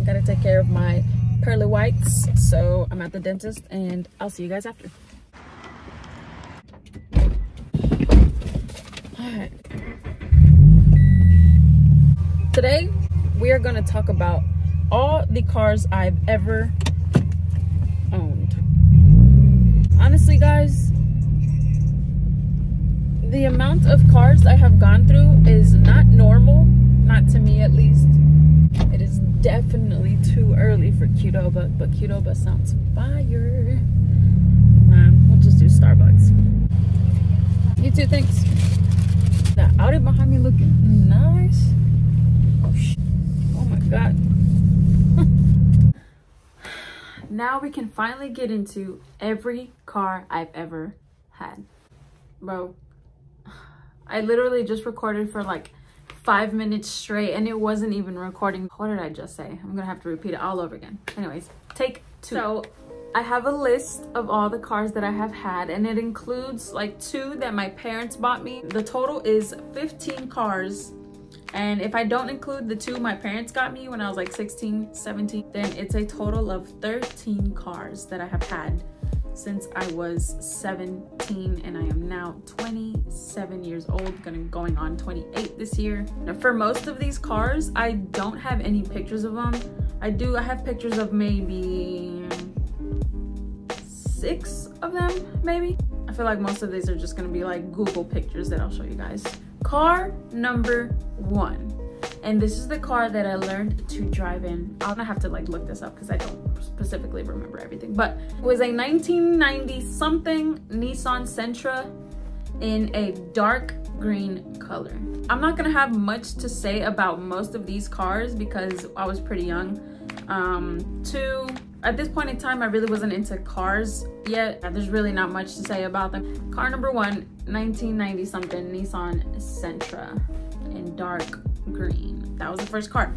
Gotta take care of my pearly whites, so I'm at the dentist and I'll see you guys after. Alright. Today we are going to talk about all the cars I've ever owned. Honestly, guys, the amount of cars I have gone through is not normal, not to me at least. It is definitely too early for Qdoba, but Qdoba sounds fire. Nah, we'll just do Starbucks. You two thinks? That Audi behind me looking nice. Oh my god. Now we can finally get into every car I've ever had. Bro, I literally just recorded for like 5 minutes straight and it wasn't even recording. What did I just say? I'm gonna have to repeat it all over again. Anyways, take 2. So I have a list of all the cars that I have had, and it includes like 2 that my parents bought me. The total is 15 cars. And if I don't include the 2 my parents got me when I was like 16, 17, then it's a total of 13 cars that I have had since I was 17, and I am now 27 years old, going on 28 this year. Now, for most of these cars, I don't have any pictures of them. I have pictures of maybe 6 of them, maybe. I feel like most of these are just gonna be like Google pictures that I'll show you guys. Car number 1, and this is the car that I learned to drive in. I'm gonna have to like look this up because I don't specifically remember everything, but it was a 1990 something Nissan Sentra in a dark green color. I'm not gonna have much to say about most of these cars because I was pretty young. At this point in time, I really wasn't into cars yet. There's really not much to say about them. Car number 1, 1990 something Nissan Sentra in dark green. That was the first car.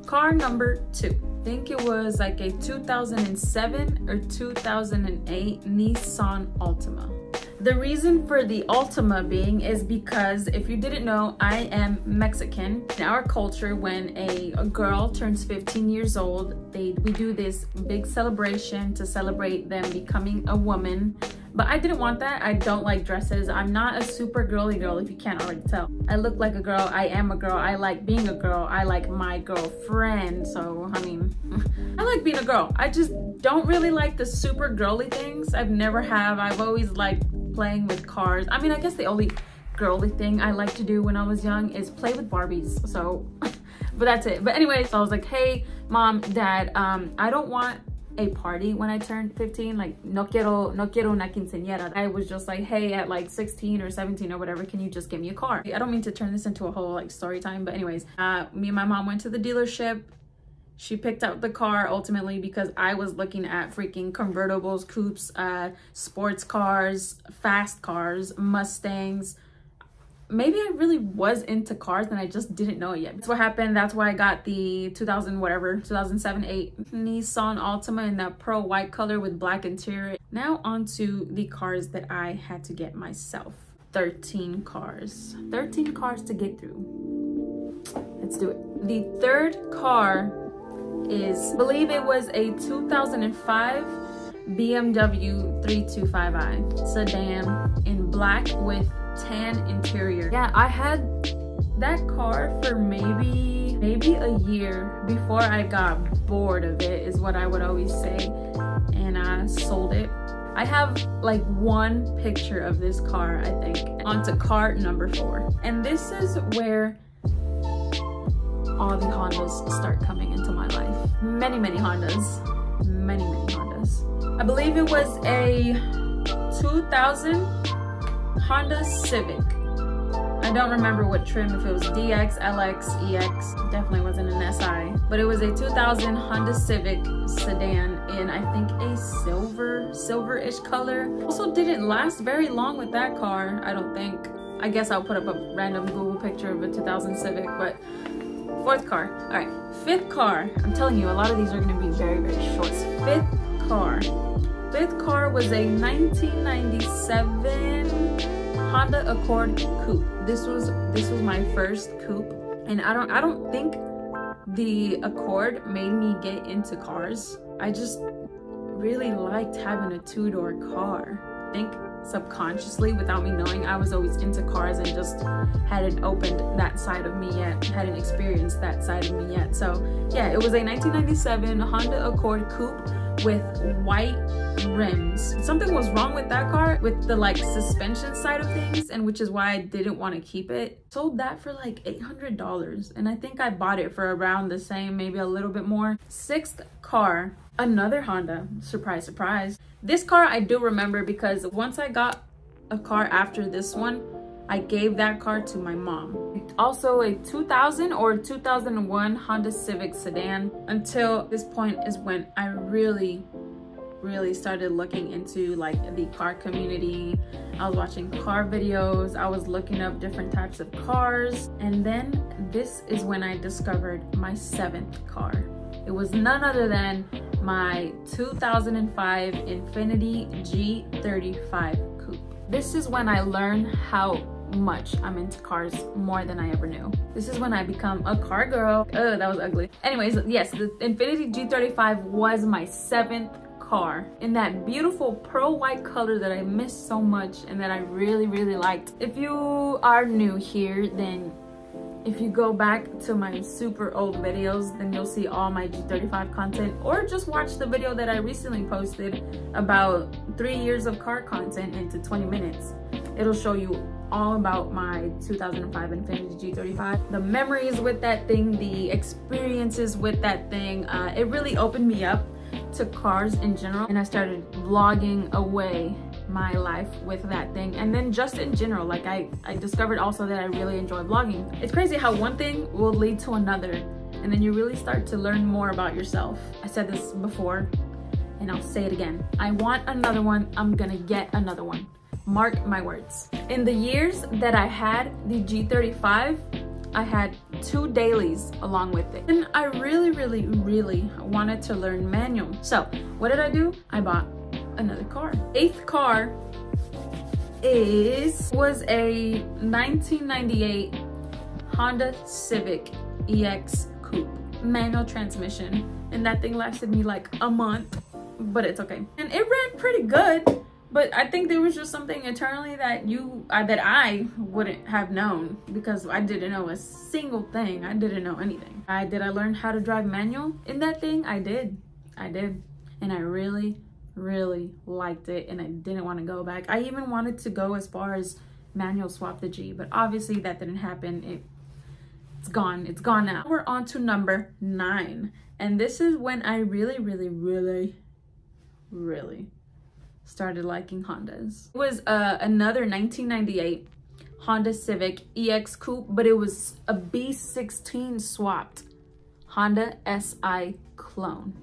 Car number 2, I think it was like a 2007 or 2008 Nissan Altima. The reason for the Altima being is because, if you didn't know, I am Mexican. In our culture, when a girl turns 15 years old, we do this big celebration to celebrate them becoming a woman. But I didn't want that. I don't like dresses. I'm not a super girly girl, if you can't already tell. I look like a girl. I am a girl. I like being a girl. I like my girlfriend. So, I mean, I like being a girl. I just don't really like the super girly things. I've never have. I've always liked playing with cars. I mean, I guess the only girly thing I liked to do when I was young is play with Barbies. So, but that's it. But anyway, so I was like, hey, mom, dad, I don't want a party when I turned 15. Like, no quiero una quinceañera. I was just like, hey, at like 16 or 17 or whatever, can you just give me a car? I don't mean to turn this into a whole like story time, but anyways, me and my mom went to the dealership. She picked out the car ultimately because I was looking at freaking convertibles, coupes, sports cars, fast cars, Mustangs. Maybe I really was into cars and I just didn't know it yet. That's what happened. That's why I got the 2007-8 Nissan Altima in that pearl white color with black interior. Now onto the cars that I had to get myself. 13 cars. 13 cars to get through. Let's do it. The third car is, I believe it was a 2005 BMW 325i sedan in black with tan interior. Yeah, I had that car for maybe a year before I got bored of it, is what I would always say, and I sold it. I have like 1 picture of this car, I think. Onto car number 4, and this is where all the Hondas start coming into my life. Many Hondas. Many Hondas. I believe it was a 2000 Honda Civic. I don't remember what trim, if it was DX, LX, EX. Definitely wasn't an SI. But it was a 2000 Honda Civic sedan in, I think, a silver-ish color. Also didn't last very long with that car, I don't think. I guess I'll put up a random Google picture of a 2000 Civic, but 4th car. All right, 5th car. I'm telling you, a lot of these are gonna be very short. 5th car. 5th car was a 1997 Honda Accord coupe. This was my first coupe, and I don't think the Accord made me get into cars. I just really liked having a two-door car. I think subconsciously, without me knowing, I was always into cars and just hadn't opened that side of me yet, hadn't experienced that side of me yet. So yeah, it was a 1997 Honda Accord Coupe with white rims. Something was wrong with that car, with the like suspension side of things, and which is why I didn't want to keep it. Sold that for like $800, and I think I bought it for around the same, maybe a little bit more. Sixth car, another Honda. Surprise, surprise. This car I do remember because once I got a car after this one, I gave that car to my mom. Also a 2000 or 2001 Honda Civic sedan. Until this point is when I really started looking into like the car community. I was watching car videos, I was looking up different types of cars, and then this is when I discovered my seventh car. It was none other than my 2005 Infiniti G35 Coupe. This is when I learned how much I'm into cars more than I ever knew. This is when I become a car girl. Ugh, that was ugly. Anyways, yes, the Infiniti G35 was my seventh car in that beautiful pearl white color that I missed so much and that I really liked. If you are new here, then if you go back to my super old videos, then you'll see all my G35 content, or just watch the video that I recently posted about 3 years of car content into 20 minutes. It'll show you all about my 2005 Infiniti G35, the memories with that thing, the experiences with that thing. It really opened me up to cars in general, and I started vlogging away my life with that thing. And then just in general, like I discovered also that I really enjoy vlogging. It's crazy how one thing will lead to another, and then you really start to learn more about yourself. I said this before and I'll say it again. I want another one, I'm gonna get another one. Mark my words. In the years that I had the G35, I had 2 dailies along with it. And I really wanted to learn manual. So what did I do? I bought another car. 8th car was a 1998 Honda Civic EX Coupe. Manual transmission. And that thing lasted me like a month, but it's okay. And it ran pretty good. But I think there was just something internally that I wouldn't have known, because I didn't know a single thing. I didn't know anything. Did I learn how to drive manual in that thing? I did. And I really liked it, and I didn't want to go back. I even wanted to go as far as manual swap the G, but obviously that didn't happen. It's gone now. We're on to number 9. And this is when I really started liking Hondas. It was another 1998 Honda Civic EX Coupe, but it was a B16 swapped Honda SI clone.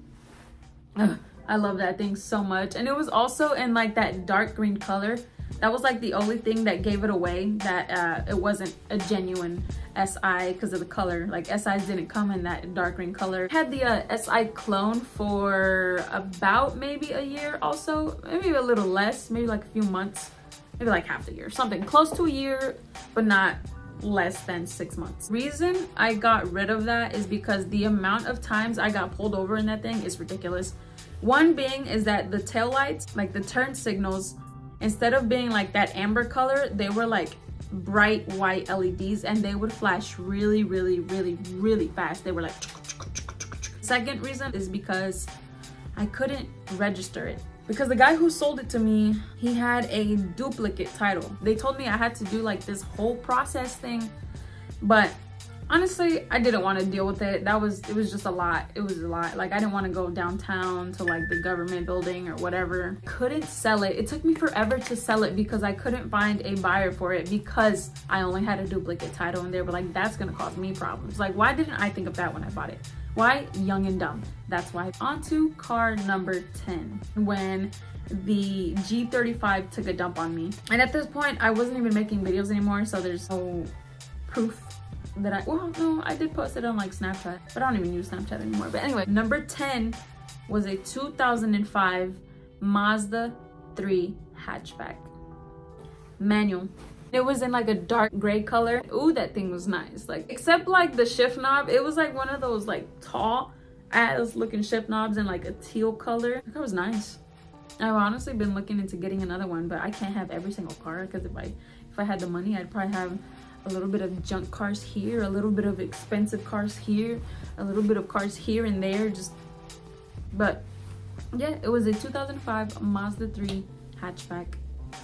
Ugh, I love that thing so much. And it was also in like that dark green color. That was like the only thing that gave it away, that it wasn't a genuine SI because of the color. Like SIs didn't come in that dark green color. I had the SI clone for about maybe a year also, maybe a little less, maybe like a few months, maybe like half a year, something close to a year, but not less than 6 months. Reason I got rid of that is because the amount of times I got pulled over in that thing is ridiculous. One being is that the taillights, like the turn signals, instead of being like that amber color, they were like bright white LEDs, and they would flash really fast. They were like. Second reason is because I couldn't register it, because the guy who sold it to me, he had a duplicate title. They told me I had to do like this whole process thing, but honestly, I didn't want to deal with it. It was just a lot. It was a lot. Like, I didn't want to go downtown to like the government building or whatever. Couldn't sell it. It took me forever to sell it because I couldn't find a buyer for it, because I only had a duplicate title, and they were like, that's gonna cause me problems. Like, why didn't I think of that when I bought it? Why? Young and dumb. That's why. On to car number 10, when the G35 took a dump on me. And at this point, I wasn't even making videos anymore, so there's no proof that well, no, I did post it on like Snapchat, but I don't even use Snapchat anymore. But anyway, number 10 was a 2005 Mazda 3 hatchback. Manual. It was in like a dark gray color. Ooh, that thing was nice. Like, except like the shift knob, it was like one of those like tall ass looking shift knobs in like a teal color. That was nice. I've honestly been looking into getting another one, but I can't have every single car, because if I had the money, I'd probably have a little bit of junk cars here, a little bit of expensive cars here, a little bit of cars here and there, just. But yeah, it was a 2005 Mazda 3 hatchback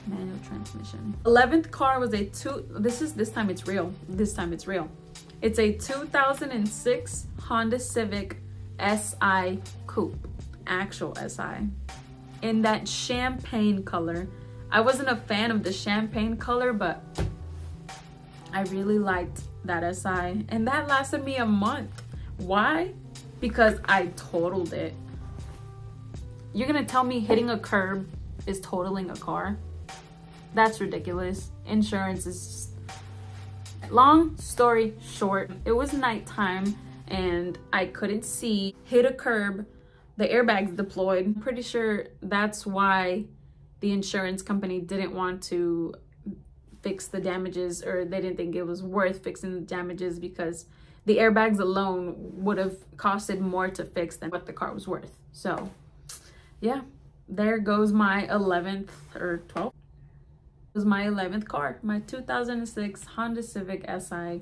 manual transmission. 11th car was this time it's real. It's a 2006 Honda Civic SI Coupe, actual SI, in that champagne color. I wasn't a fan of the champagne color, but I really liked that SI, and that lasted me a month. Why? Because I totaled it. You're gonna tell me hitting a curb is totaling a car? That's ridiculous. Insurance is just... Long story short, it was nighttime and I couldn't see, hit a curb, the airbags deployed. I'm pretty sure that's why the insurance company didn't want to fix the damages, or they didn't think it was worth fixing the damages, because the airbags alone would have costed more to fix than what the car was worth. So yeah, there goes my 11th or 12th. It was my 11th car, my 2006 Honda Civic SI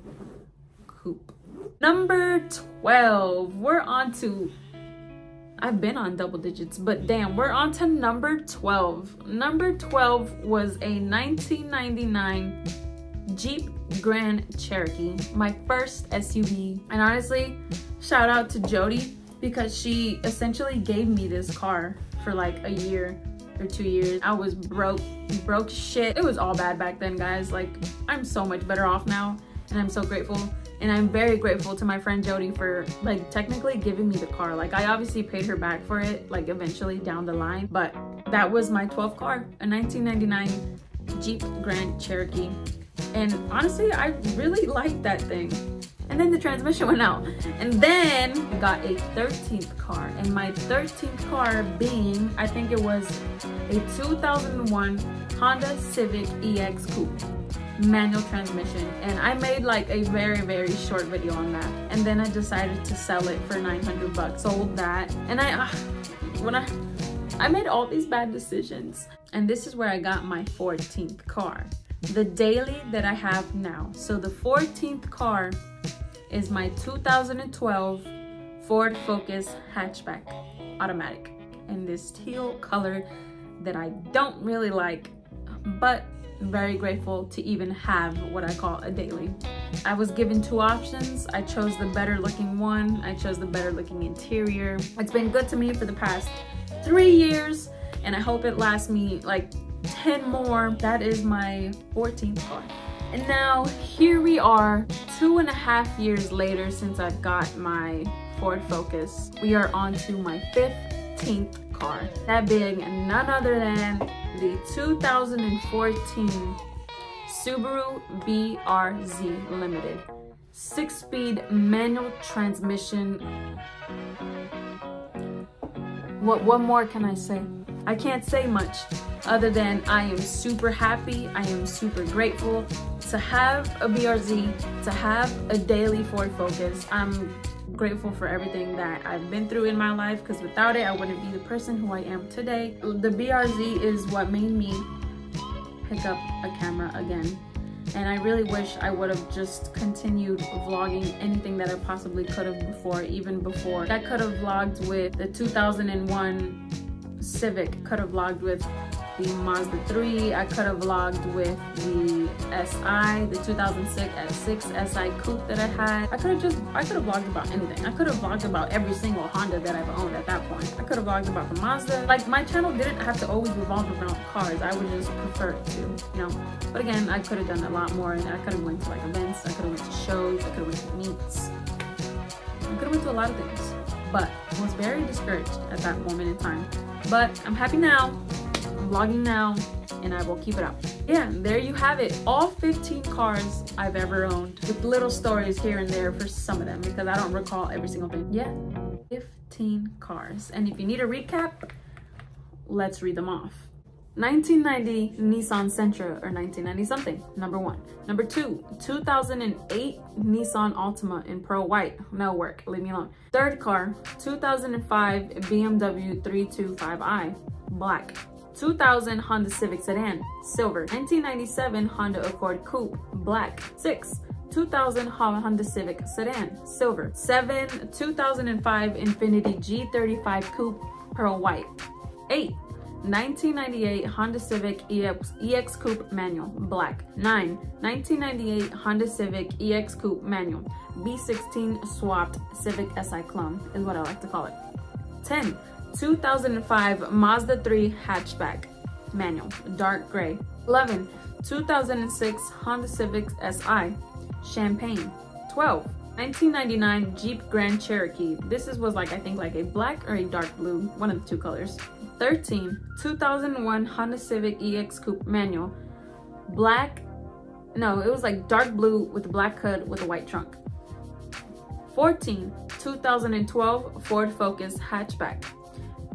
Coupe. Number 12, we're on to, I've been on double digits, but damn, we're on to number 12. Number 12 was a 1999 Jeep Grand Cherokee, my first SUV. And honestly, shout out to Jody, because she essentially gave me this car for like a year or 2 years. I was broke shit. It was all bad back then, guys. Like, I'm so much better off now, and I'm so grateful. And I'm very grateful to my friend Jody for like technically giving me the car. Like, I obviously paid her back for it, like eventually down the line, but that was my 12th car, a 1999 Jeep Grand Cherokee. And honestly, I really liked that thing. And then the transmission went out. And then I got a 13th car. And my 13th car being, I think it was a 2001 Honda Civic EX Coupe, manual transmission. And I made like a very, very short video on that. And then I decided to sell it for 900 bucks. Sold that. And I made all these bad decisions. And this is where I got my 14th car, the daily that I have now. So the 14th car is my 2012 Ford Focus hatchback automatic in this teal color that I don't really like, but I'm very grateful to even have what I call a daily. I was given two options. I chose the better looking one. I chose the better looking interior. It's been good to me for the past 3 years, and I hope it lasts me like 10 more. That is my 14th car. And now here we are, 2.5 years later since I got my Ford Focus. We are on to my 15th car, that being none other than the 2014 Subaru BRZ Limited. 6-speed manual transmission. What more can I say? I can't say much other than I am super happy. I am super grateful to have a BRZ, to have a daily Ford Focus. I'm grateful for everything that I've been through in my life, because without it, I wouldn't be the person who I am today. The BRZ is what made me pick up a camera again. And I really wish I would have just continued vlogging anything that I possibly could have before, even before. I could have vlogged with the 2001 Civic, could have vlogged with the Mazda 3, I could have vlogged with the SI, the 2006 SI Coupe that I had. I could have vlogged about anything. I could have vlogged about every single Honda that I've owned at that point. I could have vlogged about the Mazda. Like, my channel didn't have to always revolve around cars. I would just prefer it to, you know. But again, I could have done a lot more, and I could have went to like events, I could have went to shows, I could have went to meets. I could have went to a lot of things, but I was very discouraged at that moment in time. But I'm happy now. I'm vlogging now, and I will keep it up. Yeah, there you have it. All 15 cars I've ever owned, with little stories here and there for some of them, because I don't recall every single thing. Yeah, 15 cars. And if you need a recap, let's read them off. 1990 Nissan Sentra, or 1990 something, number 1. Number 2, 2008 Nissan Altima in pearl white. No work, leave me alone. Third car, 2005 BMW 325i, black. 2000 Honda Civic sedan, silver. 1997 Honda Accord Coupe, black. 6, 2000 Honda Civic sedan, silver. 7, 2005 Infiniti G35 Coupe, pearl white. 8, 1998 Honda Civic EX Coupe manual, black. 9, 1998 Honda Civic EX Coupe manual, B16 swapped Civic Si clone is what I like to call it. 10, 2005 Mazda 3 hatchback, manual, dark gray. 11, 2006 Honda Civic Si, champagne. 12, 1999 Jeep Grand Cherokee. This was like, I think like a black or a dark blue, one of the two colors. 13, 2001 Honda Civic EX Coupe manual, black, no, it was like dark blue with a black hood with a white trunk. 14, 2012 Ford Focus hatchback.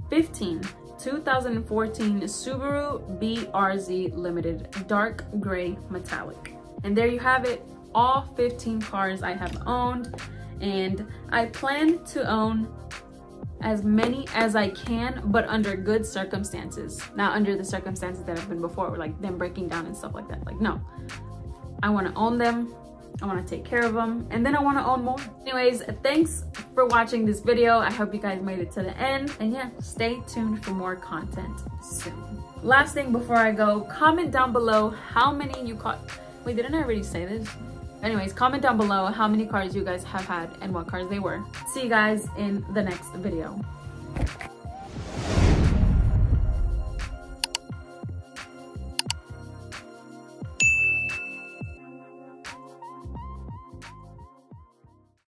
15, 2014 Subaru BRZ Limited, dark gray metallic. And there you have it, all 15 cars I have owned, and I plan to own as many as I can, but under good circumstances. Not under the circumstances that have been before, like them breaking down and stuff like that. Like, no, I want to own them, I want to take care of them, and then I want to own more. Anyways, thanks for watching this video. I hope you guys made it to the end, and yeah, stay tuned for more content soon. Last thing before I go, comment down below how many you caught. Wait, didn't I already say this? Anyways, comment down below how many cars you guys have had and what cars they were. See you guys in the next video.